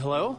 Hello?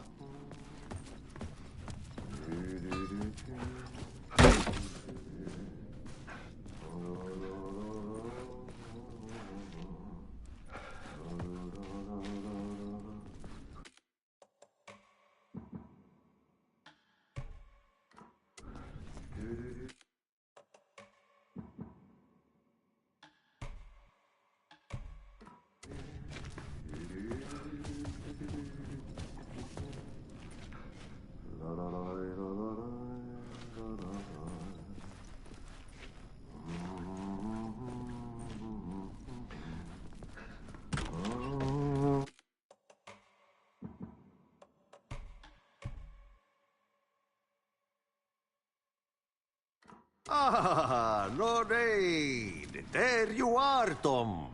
Ah, no raid. There you are, Tom.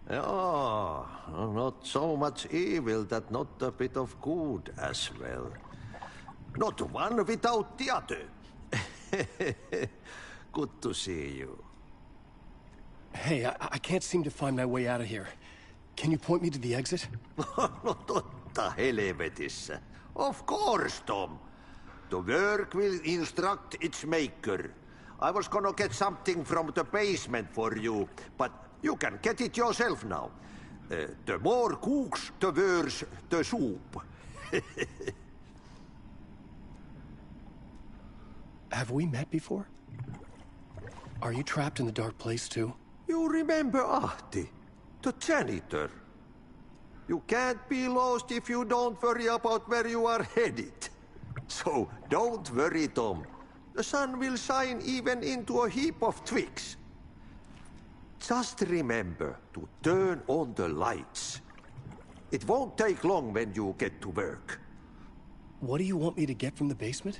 Oh, not so much evil that not a bit of good as well. Not one without the other. Good to see you. Hey, I can't seem to find my way out of here. Can you point me to the exit? No totta helvetissä. Of course, Tom. The work will instruct its maker. I was gonna get something from the basement for you, but you can get it yourself now. The more cooks, the worse the soup. Have we met before? Are you trapped in the dark place too? You remember Ahti, the janitor. You can't be lost if you don't worry about where you are headed. So don't worry, Tom. The sun will shine even into a heap of twigs. Just remember to turn on the lights. It won't take long when you get to work. What do you want me to get from the basement?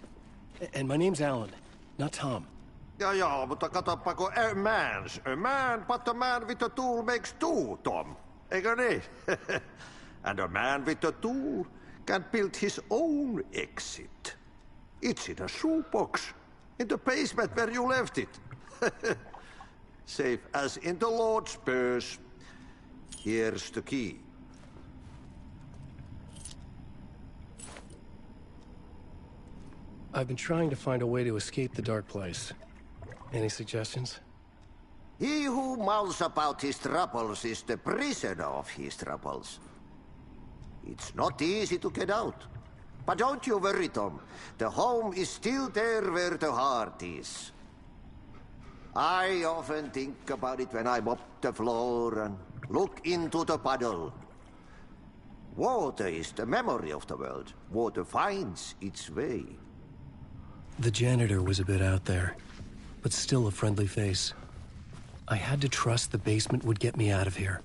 And my name's Alan, not Tom. Ja, mutta katopako a man, but a man with a tool makes two, Tom. Eikö niin? And a man with a tool can build his own exit. It's in a shoebox, in the basement where you left it. Safe as in the Lord's purse. Here's the key. I've been trying to find a way to escape the dark place. Any suggestions? He who mouths about his troubles is the prisoner of his troubles. It's not easy to get out. But don't you worry, Tom. The home is still there where the heart is. I often think about it when I mop the floor and look into the puddle. Water is the memory of the world. Water finds its way. The janitor was a bit out there, but still a friendly face. I had to trust the basement would get me out of here.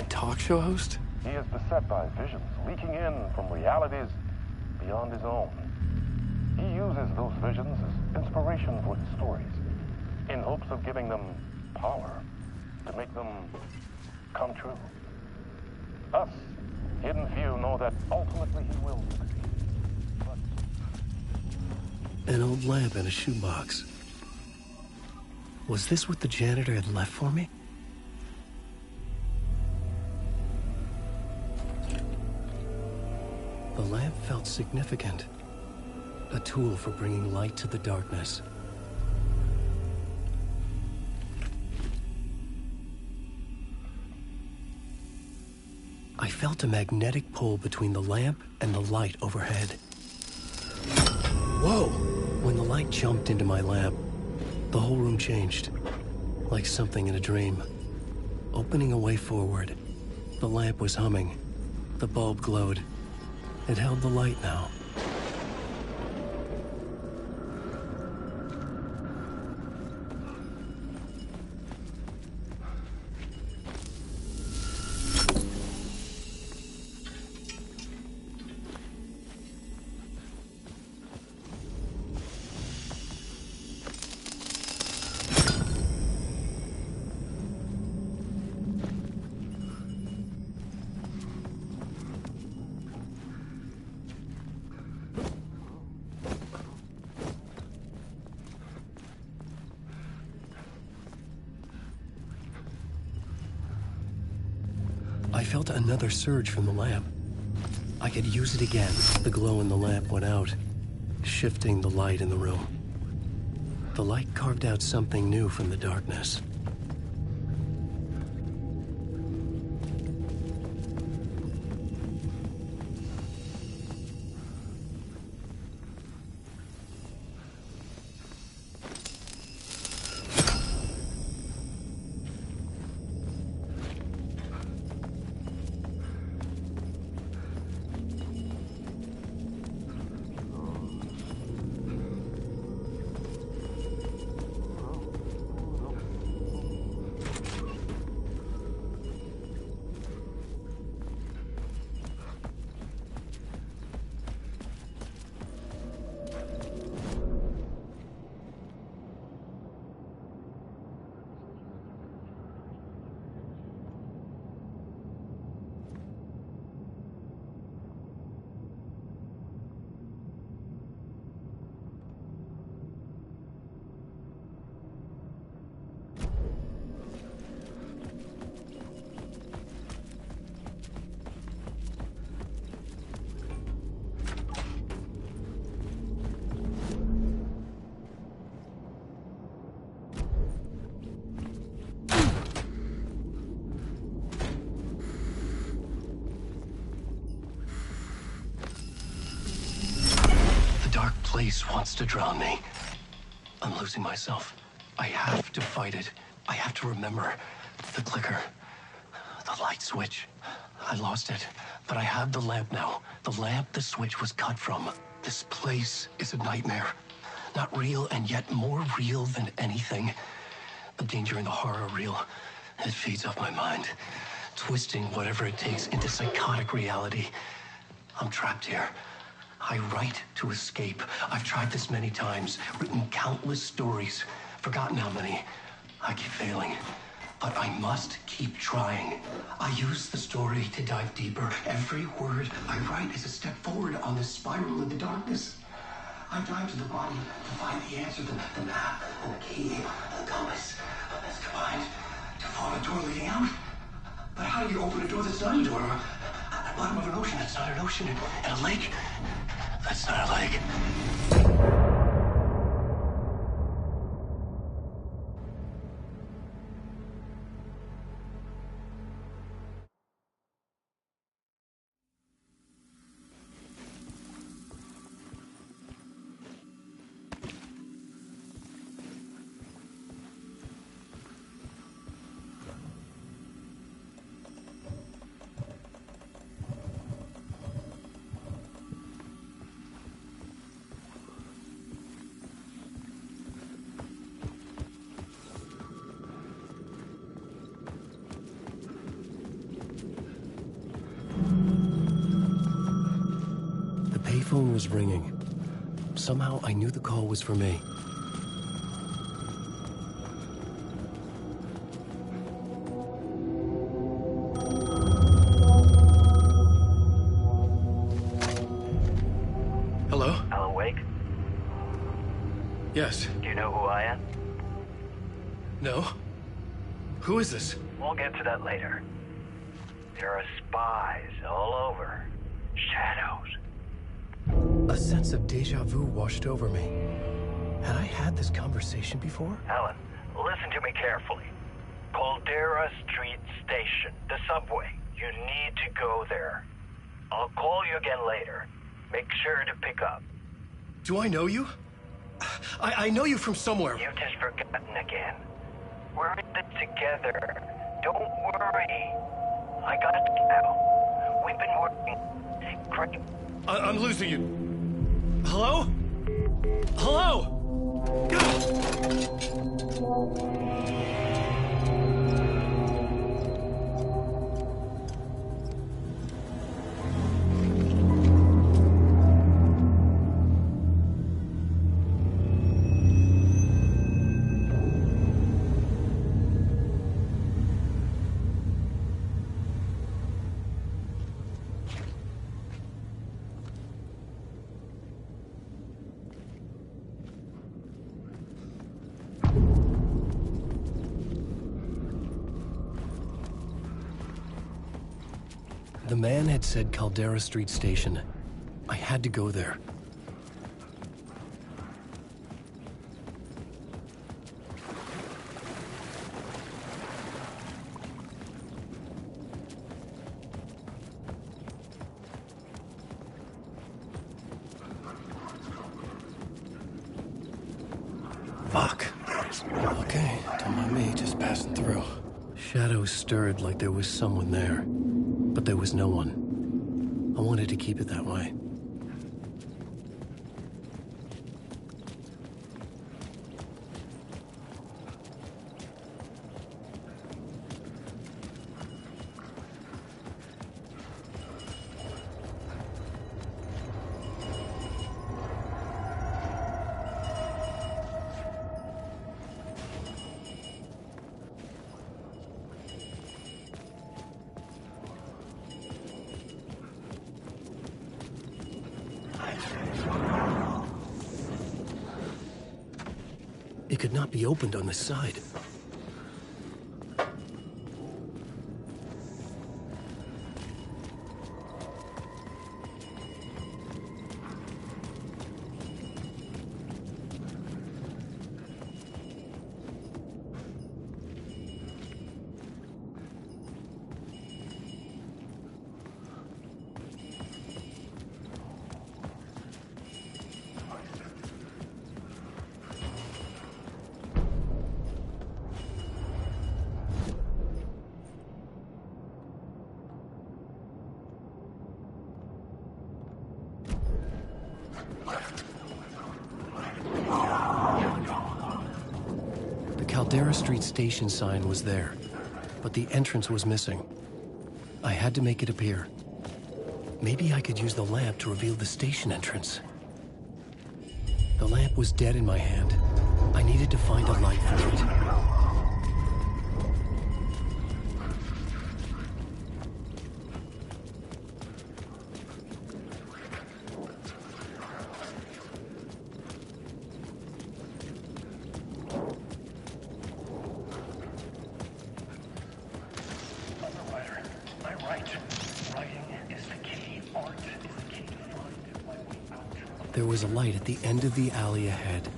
Talk show host? He is beset by visions leaking in from realities beyond his own. He uses those visions as inspiration for his stories, in hopes of giving them power. to make them come true. Us, hidden few, know that ultimately he will succeed. But an old lamp in a shoebox. Was this what the janitor had left for me? The lamp felt significant. A tool for bringing light to the darkness. I felt a magnetic pull between the lamp and the light overhead. Whoa! When the light jumped into my lamp, the whole room changed, like something in a dream. Opening a way forward, the lamp was humming. The bulb glowed. It held the light now. I felt another surge from the lamp. I could use it again. The glow in the lamp went out, shifting the light in the room. The light carved out something new from the darkness. Place wants to drown me. I'm losing myself. I have to fight it. I have to remember. The clicker. The light switch. I lost it. But I have the lamp now. The lamp the switch was cut from. This place is a nightmare. Not real, and yet more real than anything. The danger in the horror reel. It feeds off my mind. Twisting whatever it takes into psychotic reality. I'm trapped here. I write to escape. I've tried this many times, written countless stories, forgotten how many. I keep failing, but I must keep trying. I use the story to dive deeper. Every word I write is a step forward on this spiral in the darkness. I dive to the body to find the answer, the map, and the key, and the compass. That's combined to form a door leading out. But how do you open a door that's not a door? At the bottom of an ocean that's not an ocean, and a lake that's not a lake. The phone was ringing. Somehow I knew the call was for me. Yes. Do you know who I am? No? Who is this? We'll get to that later. There are spies all over. Shadows. A sense of deja vu washed over me. Had I had this conversation before? Alan, listen to me carefully. Caldera Street Station, the subway. You need to go there. I'll call you again later. Make sure to pick up. Do I know you? I know you from somewhere. You've just forgotten again. We're in this together. Don't worry. I got you now. We've been working. Great. I'm losing you. Hello? Hello? The man had said Caldera Street Station. I had to go there. Fuck. Okay, don't mind me, just passing through. Shadows stirred like there was someone there. But there was no one. I wanted to keep it that way. It could not be opened on this side. Caldera Street Station sign was there, but the entrance was missing. I had to make it appear. Maybe I could use the lamp to reveal the station entrance. The lamp was dead in my hand. I needed to find a light for it. There was a light at the end of the alley ahead.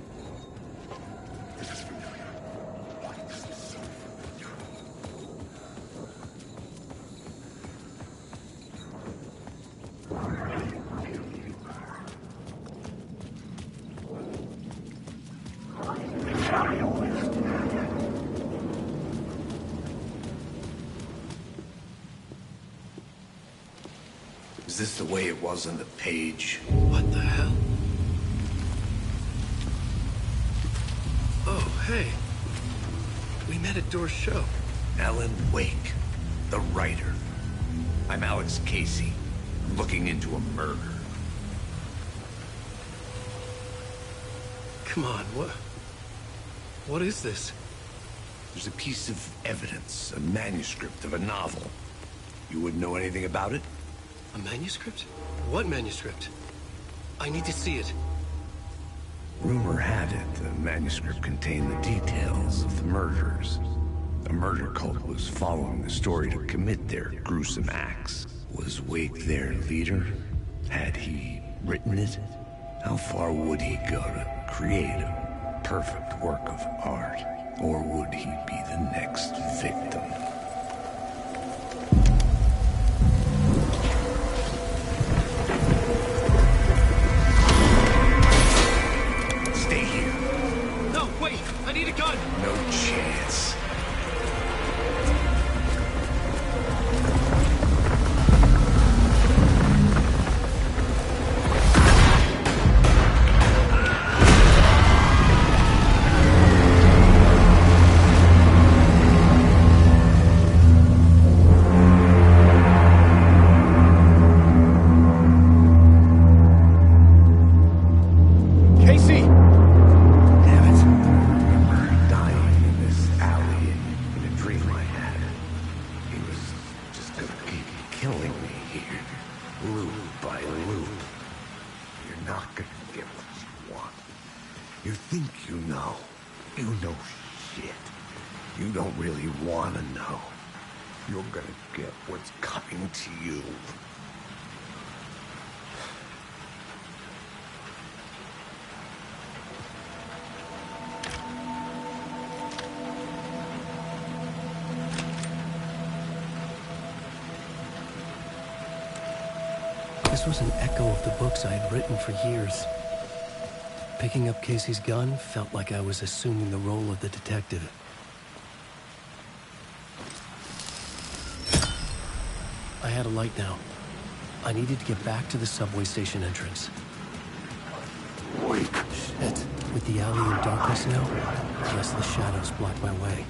Is this the way it was on the page? What the hell? Oh, hey. We met at Door's show. Alan Wake, the writer. I'm Alex Casey. I'm looking into a murder. Come on, what is this? There's a piece of evidence, a manuscript of a novel. You wouldn't know anything about it? A manuscript? What manuscript? I need to see it. Rumor had it, the manuscript contained the details of the murders. A murder cult was following the story to commit their gruesome acts. Was Wake their leader? Had he written it? How far would he go to create a perfect work of art? Or would he be the next victim? Stay here. No, wait! I need a gun! No chance. This was an echo of the books I had written for years. Picking up Casey's gun felt like I was assuming the role of the detective. I had a light now. I needed to get back to the subway station entrance. Wait. Shit. With the alley in darkness now, I guess the shadows block my way.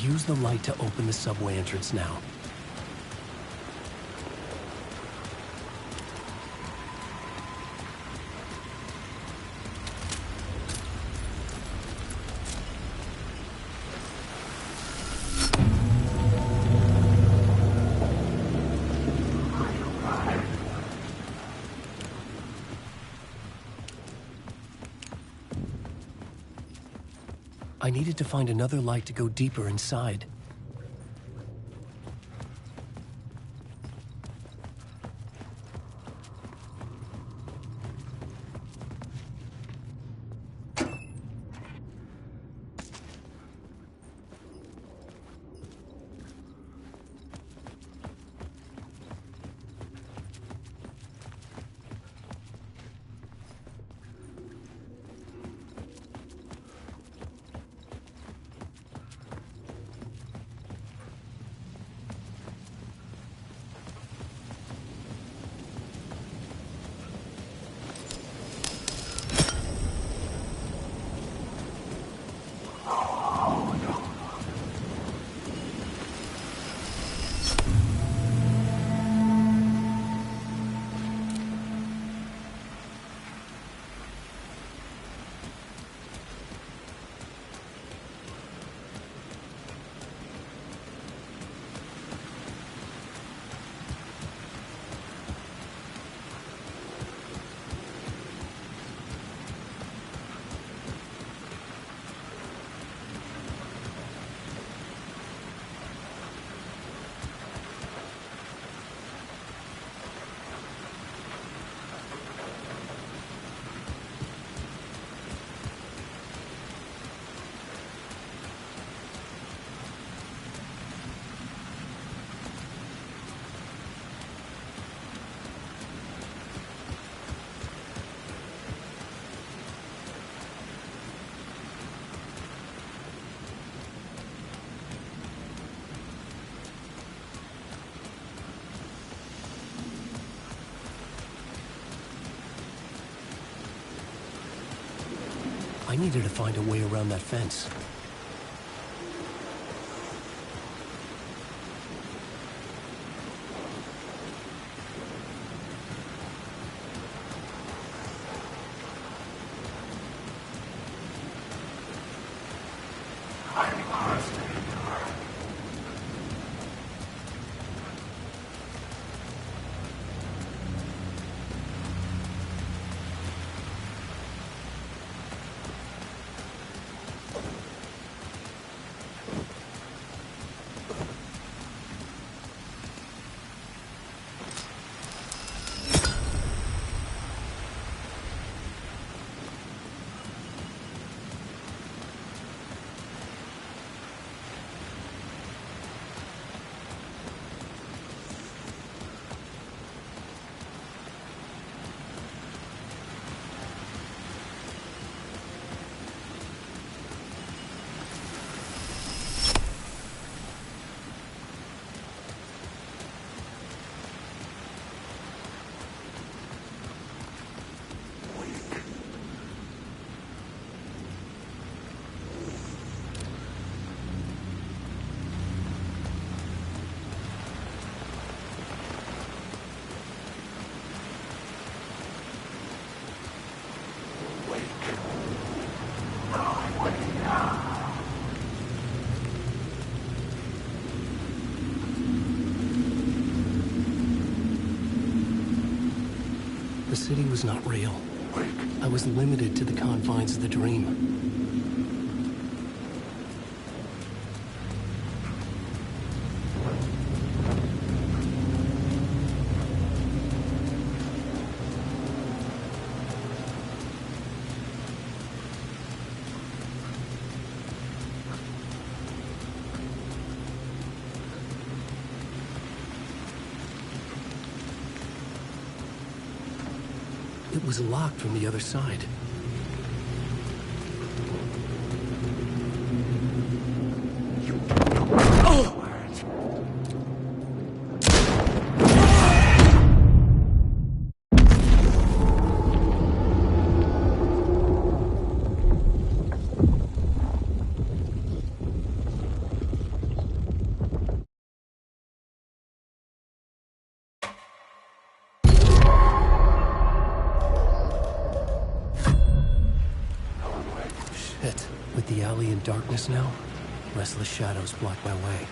Use the light to open the subway entrance now. I needed to find another light to go deeper inside. I needed to find a way around that fence. The city was not real. I was limited to the confines of the dream. It was locked from the other side. With the alley in darkness now, restless shadows block my way.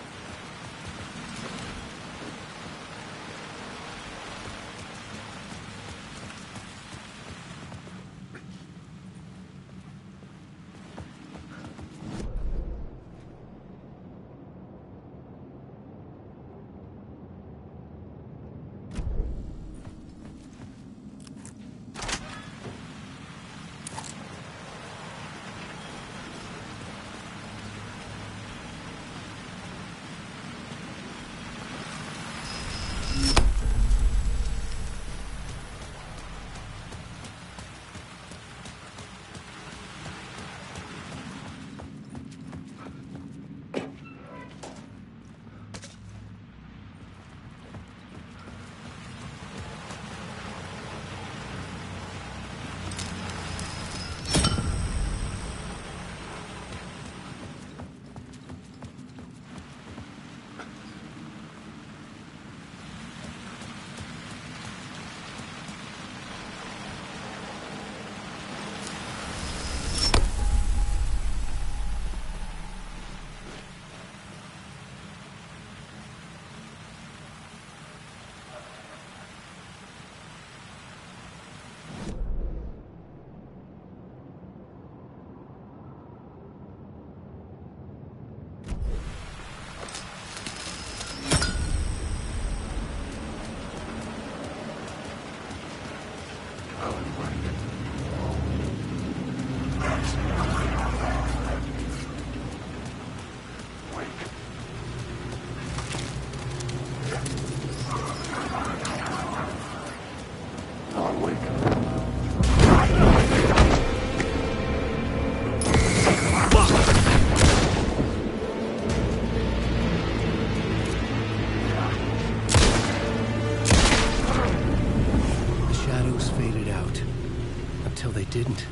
Until they didn't.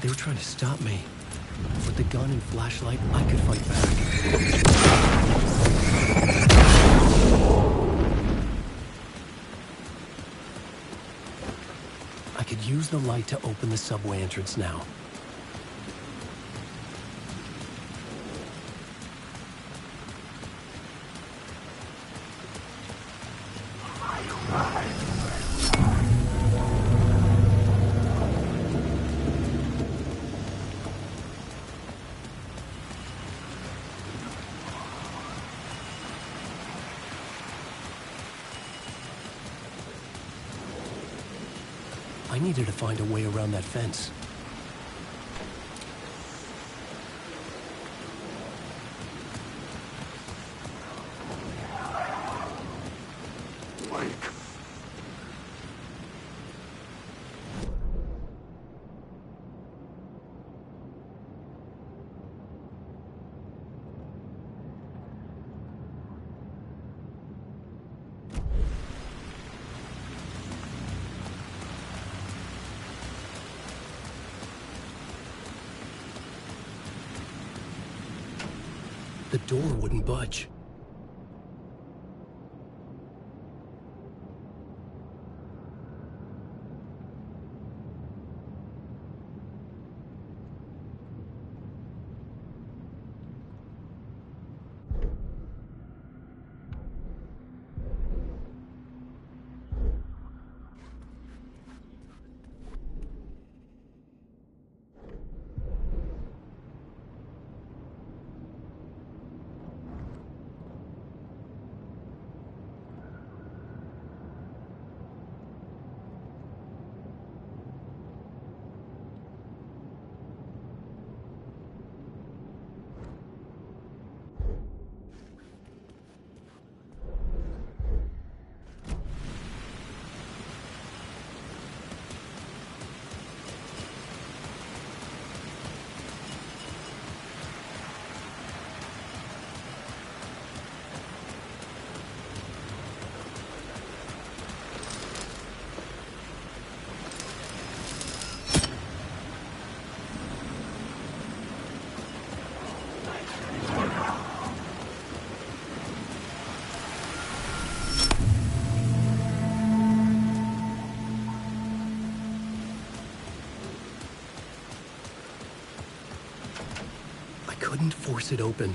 They were trying to stop me. With the gun and flashlight, I could fight back. I could use the light to open the subway entrance now. I needed to find a way around that fence. The door wouldn't budge. Couldn't force it open.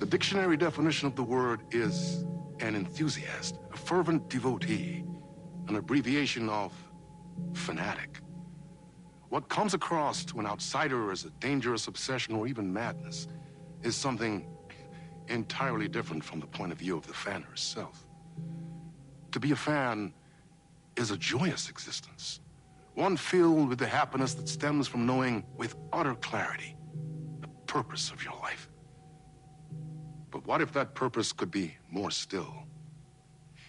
dictionary definition of the word is an enthusiast, a fervent devotee, an abbreviation of fanatic. What comes across to an outsider as a dangerous obsession or even madness is something entirely different from the point of view of the fan herself. To be a fan is a joyous existence, one filled with the happiness that stems from knowing with utter clarity the purpose of your life. But what if that purpose could be more still?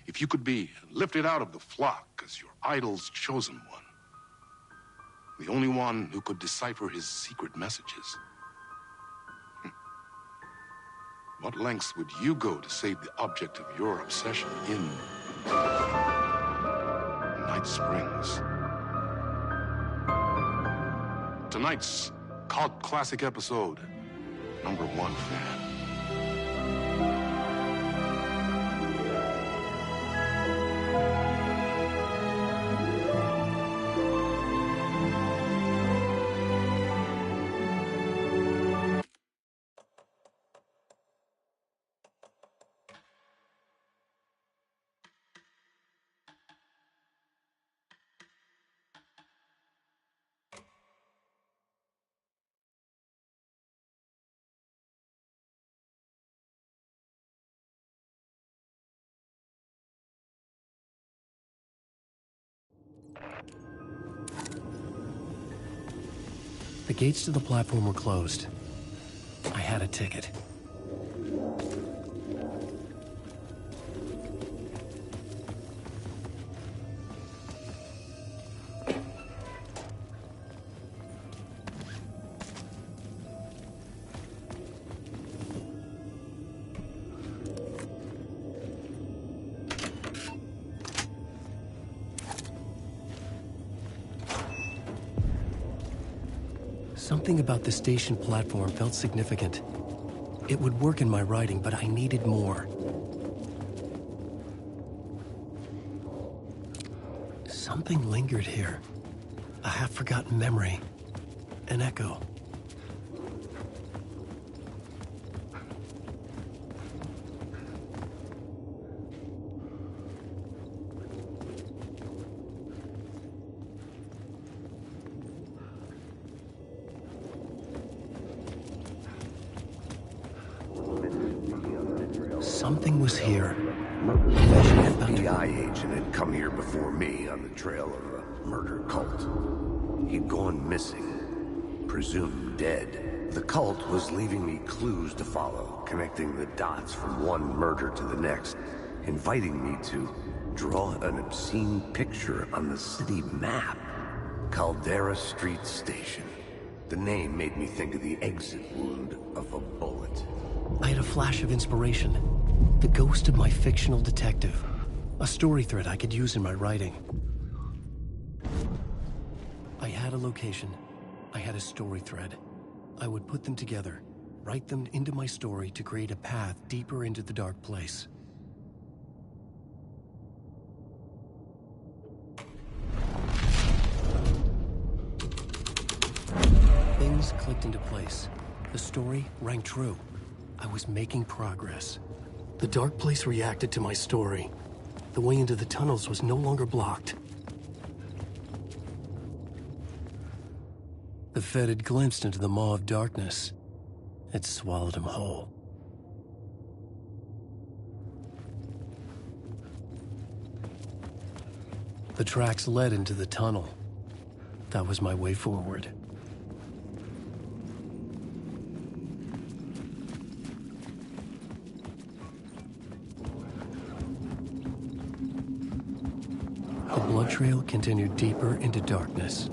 If you could be lifted out of the flock as your idol's chosen one, the only one who could decipher his secret messages. What lengths would you go to save the object of your obsession in Night Springs? Tonight's cult classic episode, #1 fan. The gates to the platform were closed. I had a ticket. Something about the station platform felt significant. It would work in my writing, but I needed more. Something lingered here. A half-forgotten memory. An echo. Something was here. An FBI agent had come here before me on the trail of a murder cult. He'd gone missing, presumed dead. The cult was leaving me clues to follow, connecting the dots from one murder to the next, inviting me to draw an obscene picture on the city map. Caldera Street Station. The name made me think of the exit wound of a bullet. I had a flash of inspiration. The ghost of my fictional detective. A story thread I could use in my writing. I had a location. I had a story thread. I would put them together, write them into my story to create a path deeper into the dark place. Things clicked into place. The story rang true. I was making progress. The dark place reacted to my story. The way into the tunnels was no longer blocked. The Fed had glimpsed into the maw of darkness. It swallowed him whole. The tracks led into the tunnel. That was my way forward. The blood trail continued deeper into darkness.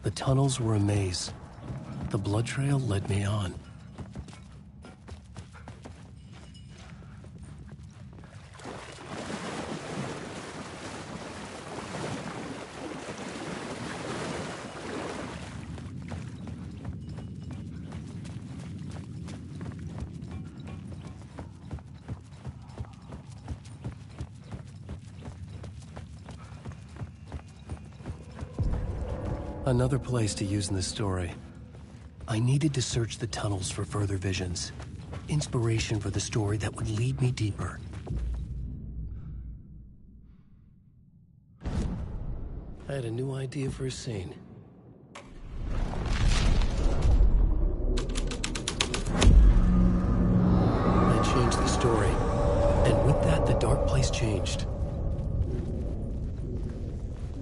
The tunnels were a maze. The blood trail led me on. Another place to use in the story. I needed to search the tunnels for further visions. Inspiration for the story that would lead me deeper. I had a new idea for a scene. I changed the story, and with that, the dark place changed.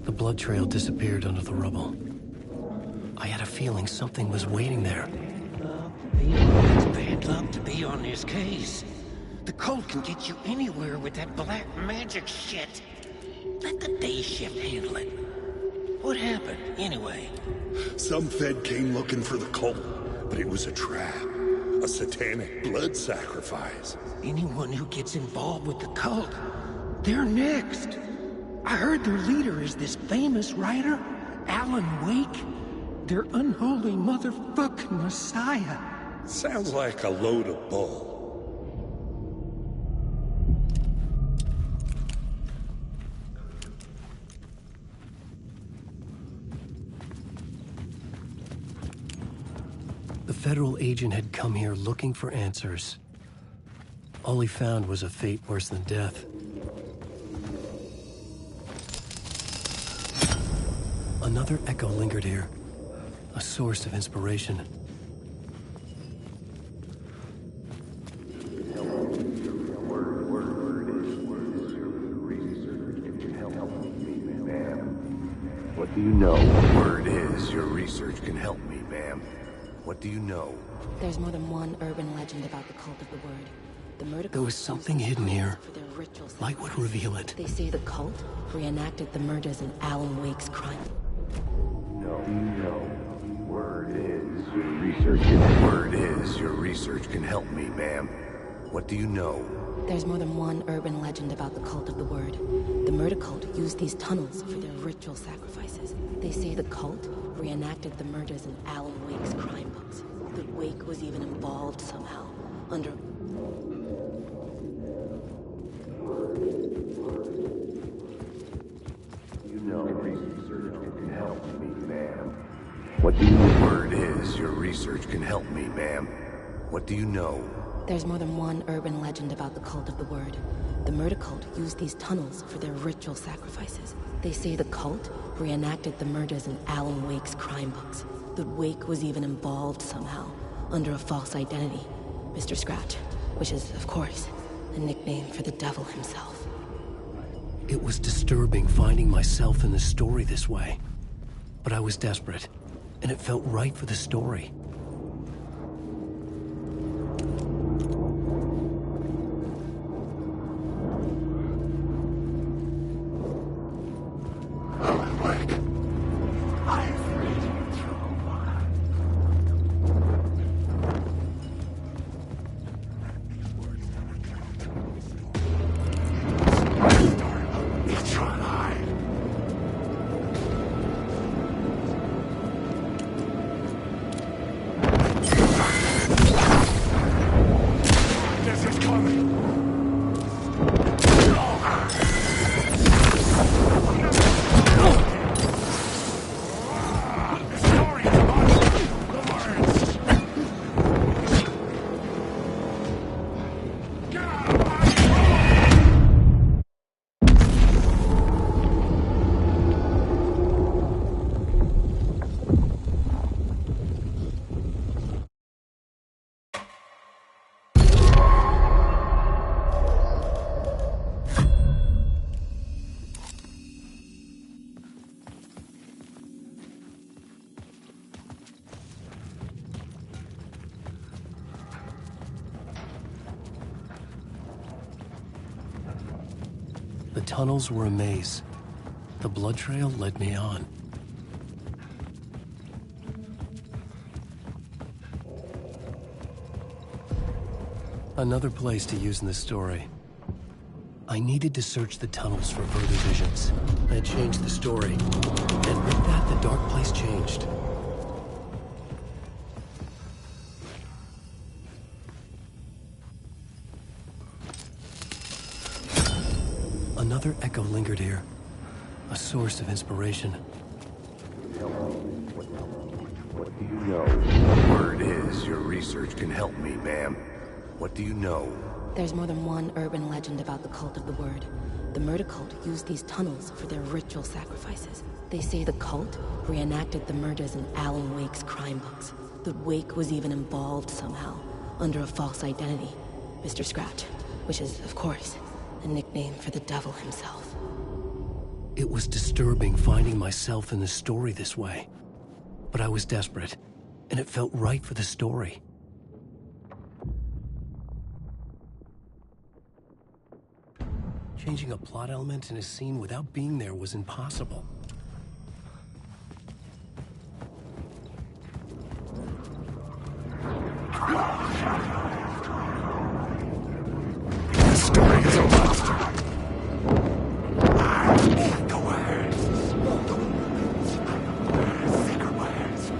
The blood trail disappeared under the rubble. I had a feeling something was waiting there. It's bad luck to be on this case. The cult can get you anywhere with that black magic shit. Let the day shift handle it. What happened, anyway? Some Fed came looking for the cult, but it was a trap. A satanic blood sacrifice. Anyone who gets involved with the cult, they're next. I heard their leader is this famous writer, Alan Wake. Their unholy motherfucking messiah. Sounds like a load of bull. The federal agent had come here looking for answers. All he found was a fate worse than death. Another echo lingered here. A source of inspiration. What do you know? Word is, your research can help me, ma'am. What do you know? There's more than one urban legend about the Cult of the Word. The murder There was something hidden here. for their rituals. Light would reveal it. They say the cult reenacted the murders in Alan Wake's crime. No, you know. Word is, your research can help me, ma'am. What do you know? There's more than one urban legend about the Cult of the Word. The murder cult used these tunnels for their ritual sacrifices. They say the cult reenacted the murders in Alan Wake's crime books. That Wake was even involved somehow, under... You know, research can help me, ma'am. What do you know? Word is, your research can help me, ma'am. What do you know? There's more than one urban legend about the Cult of the Word. The murder cult used these tunnels for their ritual sacrifices. They say the cult reenacted the murders in Alan Wake's crime books. That Wake was even involved somehow, under a false identity. Mr. Scratch, which is, of course, a nickname for the devil himself. It was disturbing finding myself in the story this way. But I was desperate, and it felt right for the story. The tunnels were a maze. The blood trail led me on. Another place to use in the story. I needed to search the tunnels for further visions. I had changed the story. And with that, the dark place changed. Another echo lingered here. A source of inspiration. What do you know? Word is, your research can help me, ma'am. What do you know? There's more than one urban legend about the Cult of the Word. The murder cult used these tunnels for their ritual sacrifices. They say the cult reenacted the murders in Alan Wake's crime books. The Wake was even involved somehow, under a false identity. Mr. Scratch, which is, of course, a nickname for the devil himself. It was disturbing finding myself in the story this way. But I was desperate, and it felt right for the story. Changing a plot element in a scene without being there was impossible. The story is a monster. Go ahead. Secret lands.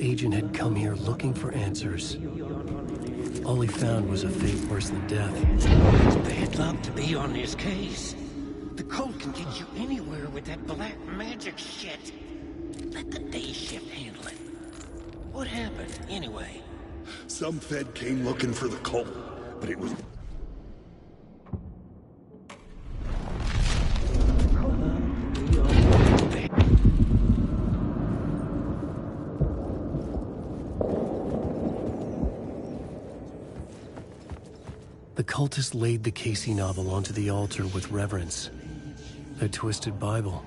Agent had come here looking for answers. All he found was a fate worse than death. It's bad luck to be on this case. The cult can get you anywhere with that black magic shit. Let the day shift handle it. What happened, anyway? Some Fed came looking for the cult, but it was... The cultists laid the Casey novel onto the altar with reverence. Their twisted Bible.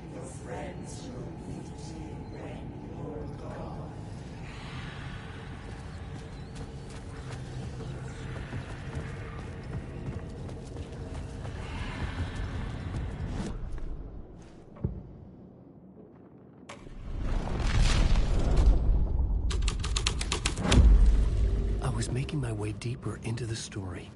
I was making my way deeper into the story.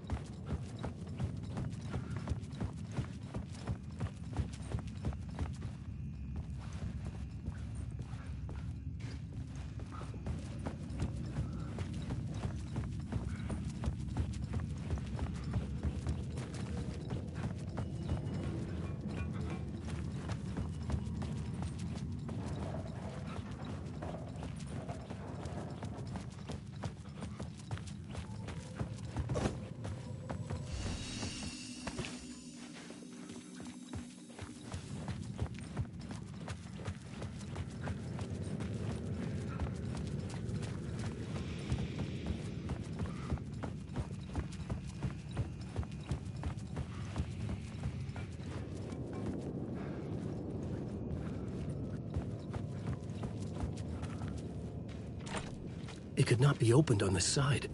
It could not be opened on the side.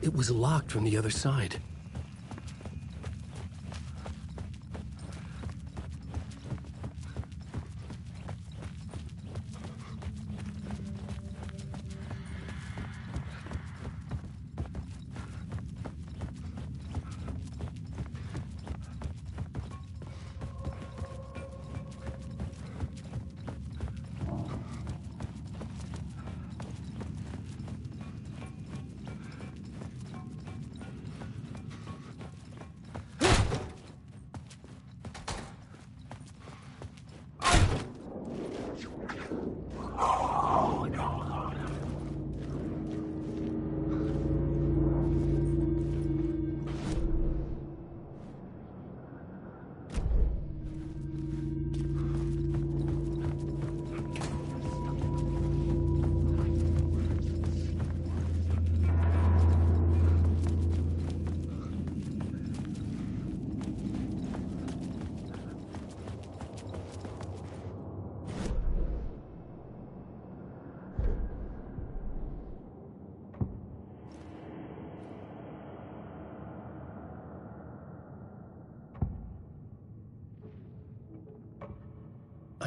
It was locked from the other side.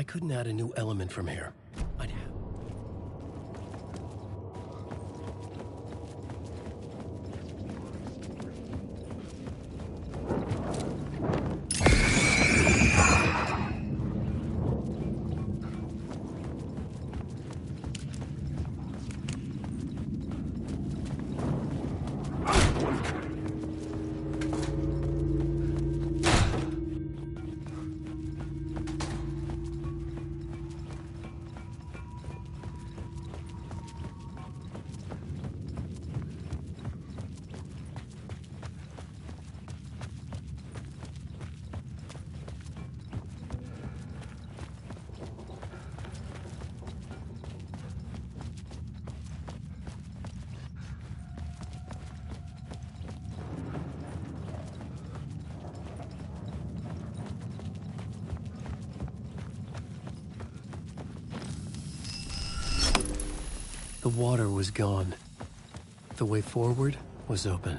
couldn't add a new element from here, I'd have... The water was gone. The way forward was open.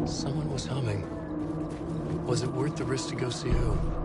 Someone was humming. Was it worth the risk to go see who?